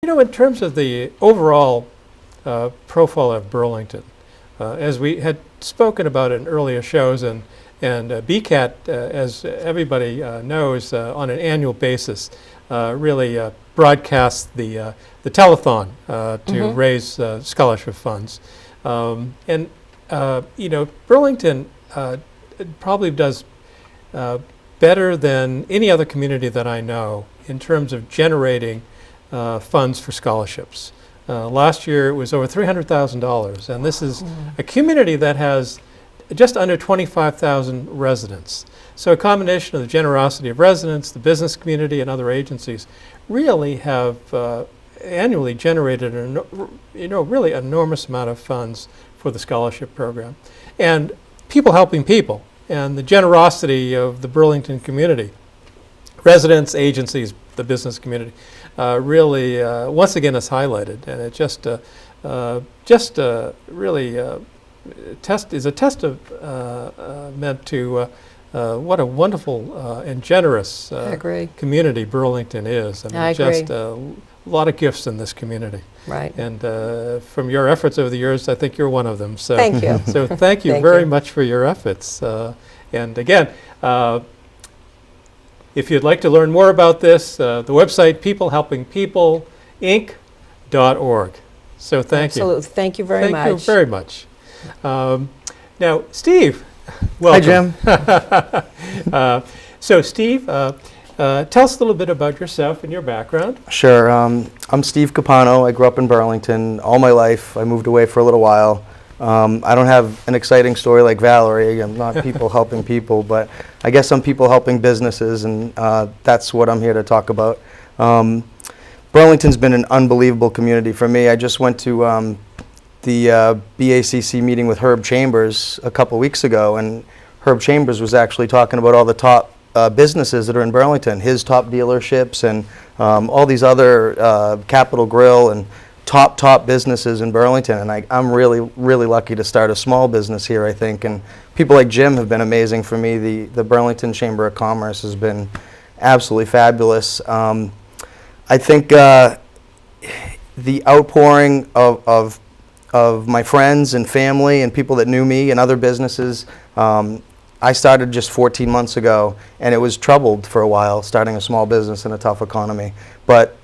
You know, in terms of the overall profile of Burlington, as we had spoken about in earlier shows, and BCAT, as everybody knows, on an annual basis, really broadcasts the telethon to raise scholarship funds. And you know, Burlington probably does better than any other community that I know in terms of generating funds for scholarships. Last year it was over $300,000, and this is a community that has just under 25,000 residents. So a combination of the generosity of residents, the business community, and other agencies really have annually generated an really enormous amount of funds for the scholarship program. And people helping people, and the generosity of the Burlington community, residents, agencies, the business community, really once again is highlighted, and it just really is a testament to what a wonderful and generous community Burlington is. I mean, just a lot of gifts in this community. Right. And from your efforts over the years, I think you're one of them. So thank you. So thank you very much for your efforts. And again, if you'd like to learn more about this, the website peoplehelpingpeopleinc.org. So thank you. Absolutely. Thank you very much. Thank you very much. Now, Steve, welcome. Hi, Jim. So, Steve, tell us a little bit about yourself and your background. Sure. I'm Steve Capano. I grew up in Burlington all my life. I moved away for a little while. I don't have an exciting story like Valerie. I'm not people helping people, but I guess I'm people helping businesses, and that's what I'm here to talk about. Burlington's been an unbelievable community for me. I just went to the BACC meeting with Herb Chambers a couple weeks ago, and Herb Chambers was actually talking about all the top businesses that are in Burlington, his top dealerships, and all these other Capital Grill and top businesses in Burlington, and I'm really lucky to start a small business here, I think, and people like Jim have been amazing for me. The Burlington Chamber of Commerce has been absolutely fabulous. I think the outpouring of my friends and family and people that knew me and other businesses, I started just 14 months ago, and it was troubled for a while, starting a small business in a tough economy, but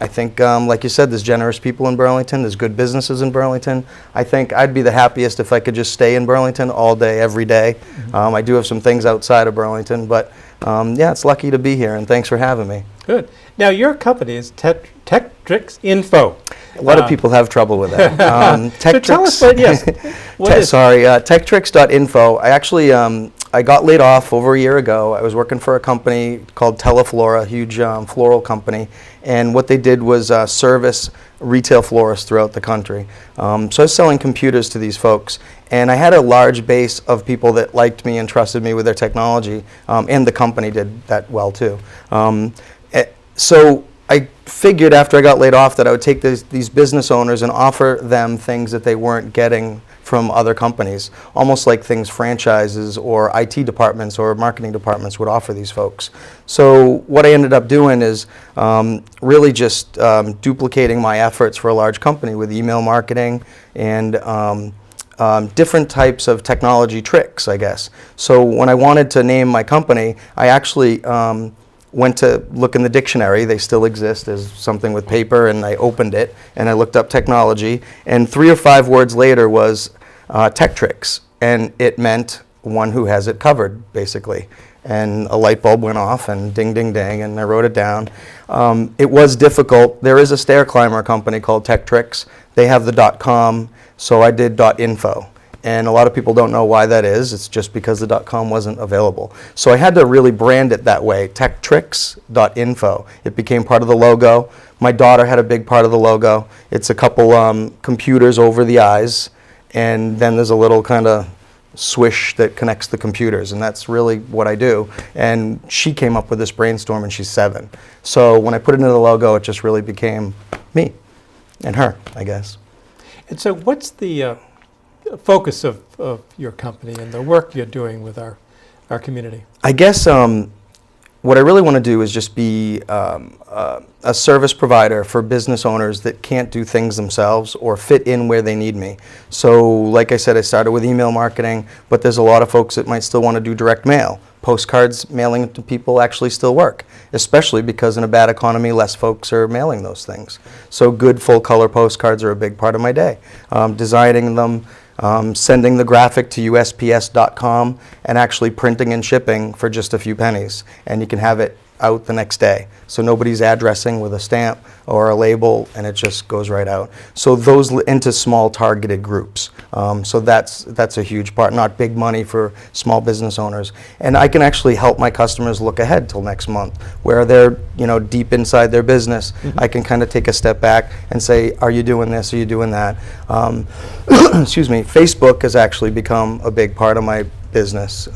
I think, like you said, there's generous people in Burlington, there's good businesses in Burlington. I think I'd be the happiest if I could just stay in Burlington all day, every day. I do have some things outside of Burlington, but yeah, it's lucky to be here, and thanks for having me. Good. Now, your company is TECTRIX-INFO. A lot of people have trouble with that. So tell us what, TECTRIX.info. I actually, I got laid off over a year ago. I was working for a company called Teleflora, a huge floral company, and what they did was service retail florists throughout the country. So I was selling computers to these folks, and I had a large base of people that liked me and trusted me with their technology, and the company did that well too. So I figured after I got laid off that I would take these business owners and offer them things that they weren't getting from other companies, almost like things franchises or IT departments or marketing departments would offer these folks. So what I ended up doing is really just duplicating my efforts for a large company with email marketing and different types of technology tricks, I guess. So when I wanted to name my company, I actually went to look in the dictionary. They still exist as something with paper, and I opened it and I looked up technology, and 3 or 5 words later was TECTRIX, and it meant one who has it covered, basically. And a light bulb went off, and ding, ding, ding, and I wrote it down. It was difficult. There is a stair climber company called TECTRIX. They have the .com, so I did .info. And a lot of people don't know why that is. It's just because the .com wasn't available. So I had to really brand it that way, TECTRIX.info. It became part of the logo. My daughter had a big part of the logo. It's a couple computers over the eyes, and then there's a little kind of swish that connects the computers, and that's really what I do. And she came up with this brainstorm, and she's 7. So when I put it into the logo, it just really became me and her, I guess. And so what's the focus of your company and the work you're doing with our community? I guess what I really want to do is just be a service provider for business owners that can't do things themselves or fit in where they need me. So like I said, I started with email marketing, but there's a lot of folks that might still want to do direct mail. Postcards, mailing to people actually still work, especially because in a bad economy, less folks are mailing those things. So good full color postcards are a big part of my day. Designing them, sending the graphic to USPS.com and actually printing and shipping for just a few pennies. And you can have it out the next day. So nobody's addressing with a stamp or a label, and it just goes right out. So those into small targeted groups. So that's a huge part, not big money for small business owners. And I can actually help my customers look ahead till next month, where they're deep inside their business. I can kind of take a step back and say, are you doing this? Are you doing that? Excuse me. Facebook has actually become a big part of my business.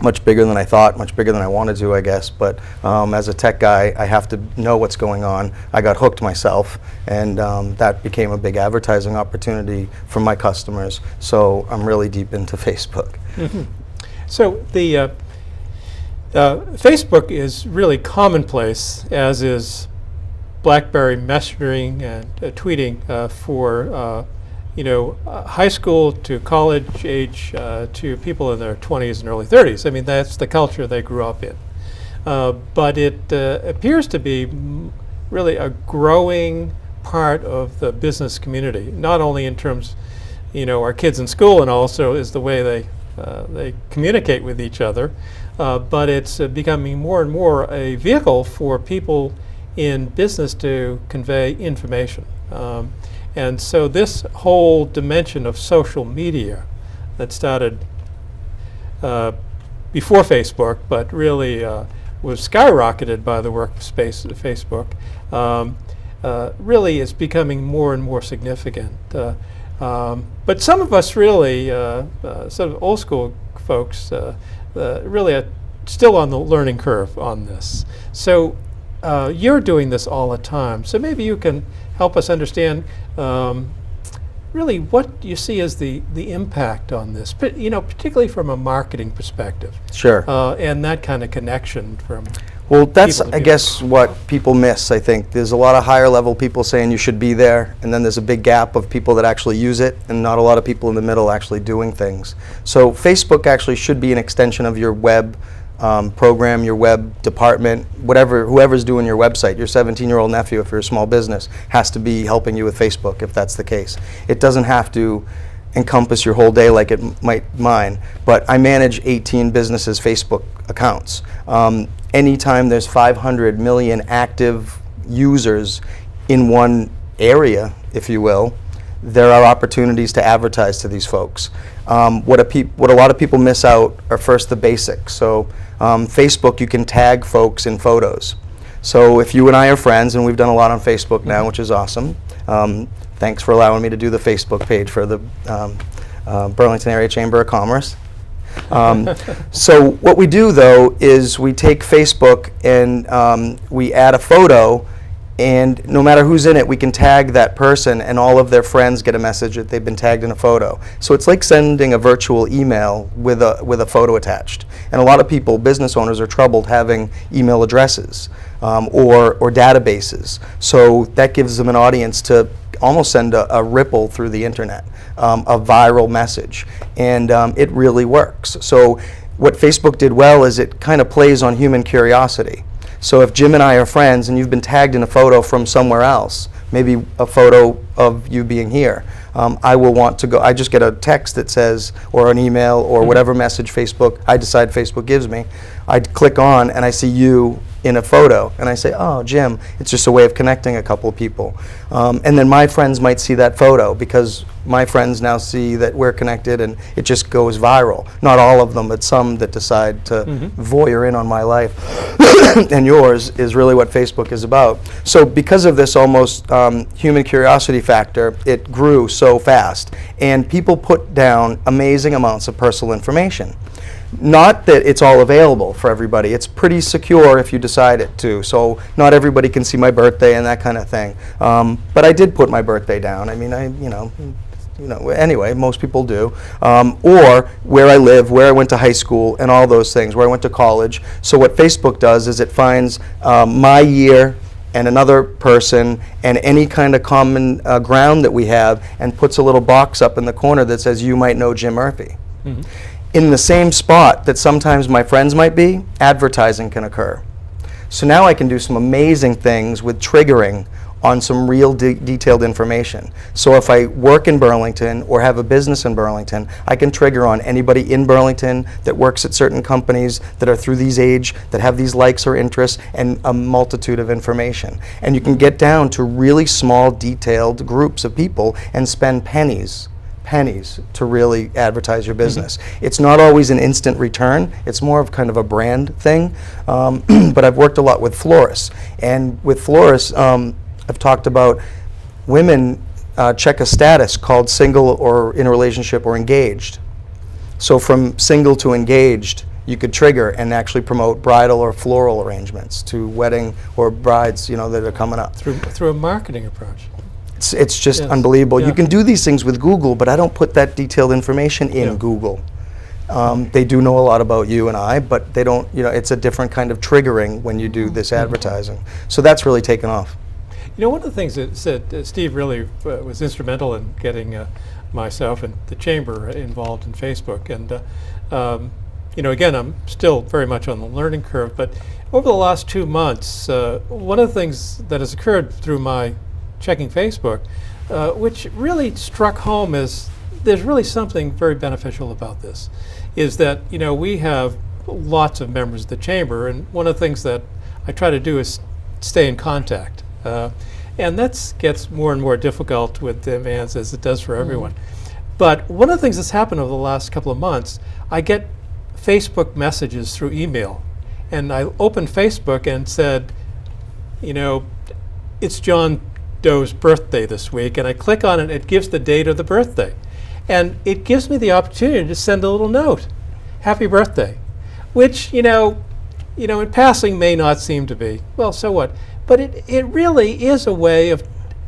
Much bigger than I thought, much bigger than I wanted to, I guess. But as a tech guy, I have to know what's going on. I got hooked myself, and that became a big advertising opportunity for my customers. So I'm really deep into Facebook. So the Facebook is really commonplace, as is BlackBerry messaging and tweeting for high school to college age to people in their 20s and early 30s. I mean, that's the culture they grew up in. But it appears to be really a growing part of the business community, not only in terms, our kids in school, and also is the way they communicate with each other, but it's becoming more and more a vehicle for people in business to convey information. And so this whole dimension of social media that started before Facebook, but really was skyrocketed by the work of Facebook, really is becoming more and more significant. But some of us really, sort of old school folks, really are still on the learning curve on this. So you're doing this all the time. So maybe you can help us understand really what you see as the impact on this, but particularly from a marketing perspective. Sure. And that kind of connection from. Well, that's, I guess, what people miss, I think. There's a lot of higher level people saying you should be there, and then there's a big gap of people that actually use it, and not a lot of people in the middle actually doing things. So Facebook actually should be an extension of your web program, your web department, whoever's doing your website. Your 17-year-old nephew, if you're a small business, has to be helping you with Facebook, if that's the case. It doesn't have to encompass your whole day like it might mine, but I manage 18 businesses' Facebook accounts. Anytime there's 500 million active users in one area, if you will, there are opportunities to advertise to these folks. What a lot of people miss out are first the basics. So Facebook, you can tag folks in photos. So if you and I are friends, and we've done a lot on Facebook now, which is awesome. Thanks for allowing me to do the Facebook page for the Burlington Area Chamber of Commerce. So what we do, though, is we take Facebook and we add a photo, and no matter who's in it, we can tag that person, and all of their friends get a message that they've been tagged in a photo. So it's like sending a virtual email with a photo attached. And a lot of people, business owners, are troubled having email addresses or databases. So that gives them an audience to almost send a ripple through the internet, a viral message. And it really works. So what Facebook did well is it kind of plays on human curiosity. So if Jim and I are friends and you've been tagged in a photo from somewhere else, maybe a photo of you being here, I will want to go. I just get a text that says, or an email, or whatever message I decide Facebook gives me. I click on and I see you in a photo, and I say, oh, Jim. It's just a way of connecting a couple of people. And then my friends might see that photo, because my friends now see that we're connected, and it just goes viral. Not all of them, but some that decide to voyeur in on my life. And yours is really what Facebook is about. So because of this almost human curiosity factor, it grew so fast. And people put down amazing amounts of personal information. Not that it's all available for everybody. It's pretty secure if you decide it to. So not everybody can see my birthday and that kind of thing. But I did put my birthday down. I mean, anyway, most people do, or where I live, where I went to high school, and all those things, where I went to college. So what Facebook does is it finds my year and another person and any kind of common ground that we have, and puts a little box up in the corner that says, you might know Jim Murphy. Mm-hmm. In the same spot that sometimes my friends might be, advertising can occur. So now I can do some amazing things with triggering on some real detailed information. So if I work in Burlington or have a business in Burlington, I can trigger on anybody in Burlington that works at certain companies that are through these age, that have these likes or interests, and a multitude of information. And you can get down to really small, detailed groups of people and spend pennies to really advertise your business. Mm-hmm. It's not always an instant return. It's more of kind of a brand thing. But I've worked a lot with florists. And with florists, I've talked about women check a status called single or in a relationship or engaged. So from single to engaged, you could trigger and actually promote bridal or floral arrangements to wedding or brides, that are coming up. Through a marketing approach. It's just unbelievable. Yeah. You can do these things with Google, but I don't put that detailed information in Google. They do know a lot about you and I, but they don't, it's a different kind of triggering when you do this advertising. So that's really taken off. One of the things that Steve really was instrumental in getting myself and the chamber involved in Facebook. And, again, I'm still very much on the learning curve, but over the last 2 months, one of the things that has occurred through my checking Facebook, which really struck home is there's really something very beneficial about this, is that, we have lots of members of the chamber, and one of the things that I try to do is stay in contact. And that gets more and more difficult with demands, as it does for everyone. But one of the things that's happened over the last couple of months, I get Facebook messages through email. And I opened Facebook and said, it's John Doe's birthday this week. And I click on it, it gives the date of the birthday. And it gives me the opportunity to send a little note, happy birthday, which, in passing may not seem to be, well, so what? But it really is a way of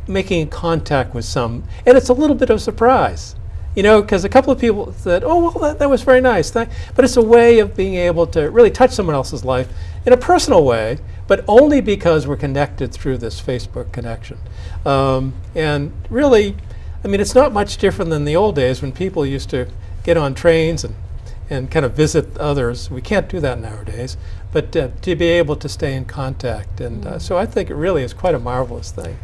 making contact with some, and it's a little bit of a surprise, because a couple of people said, oh, well, that was very nice. But it's a way of being able to really touch someone else's life in a personal way, but only because we're connected through this Facebook connection. And really, it's not much different than the old days when people used to get on trains and kind of visit others. We can't do that nowadays, but to be able to stay in contact. And so I think it really is quite a marvelous thing.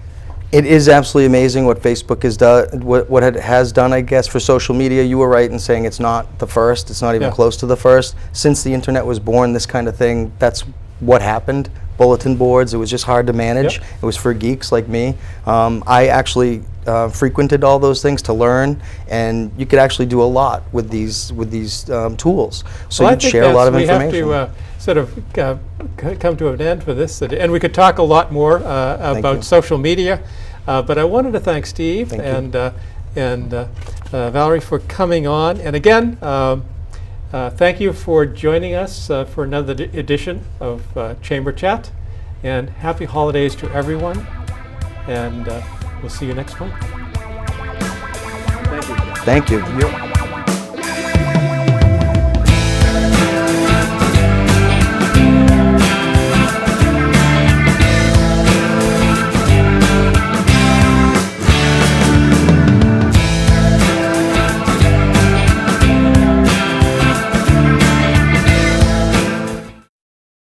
It is absolutely amazing what Facebook has done, what it has done, I guess, for social media. You were right in saying it's not the first. It's not even close to the first. Since the internet was born, this kind of thing, that's what happened. Bulletin boards, it was just hard to manage. Yep. It was for geeks like me. I actually frequented all those things to learn, and you could actually do a lot with these tools. So well, you'd share a lot of information. We have to sort of come to an end for this, and we could talk a lot more about social media, but I wanted to thank Steve and Valerie for coming on. And again, thank you for joining us for another edition of Chamber Chat, and happy holidays to everyone, and we'll see you next month. Thank you. Thank you.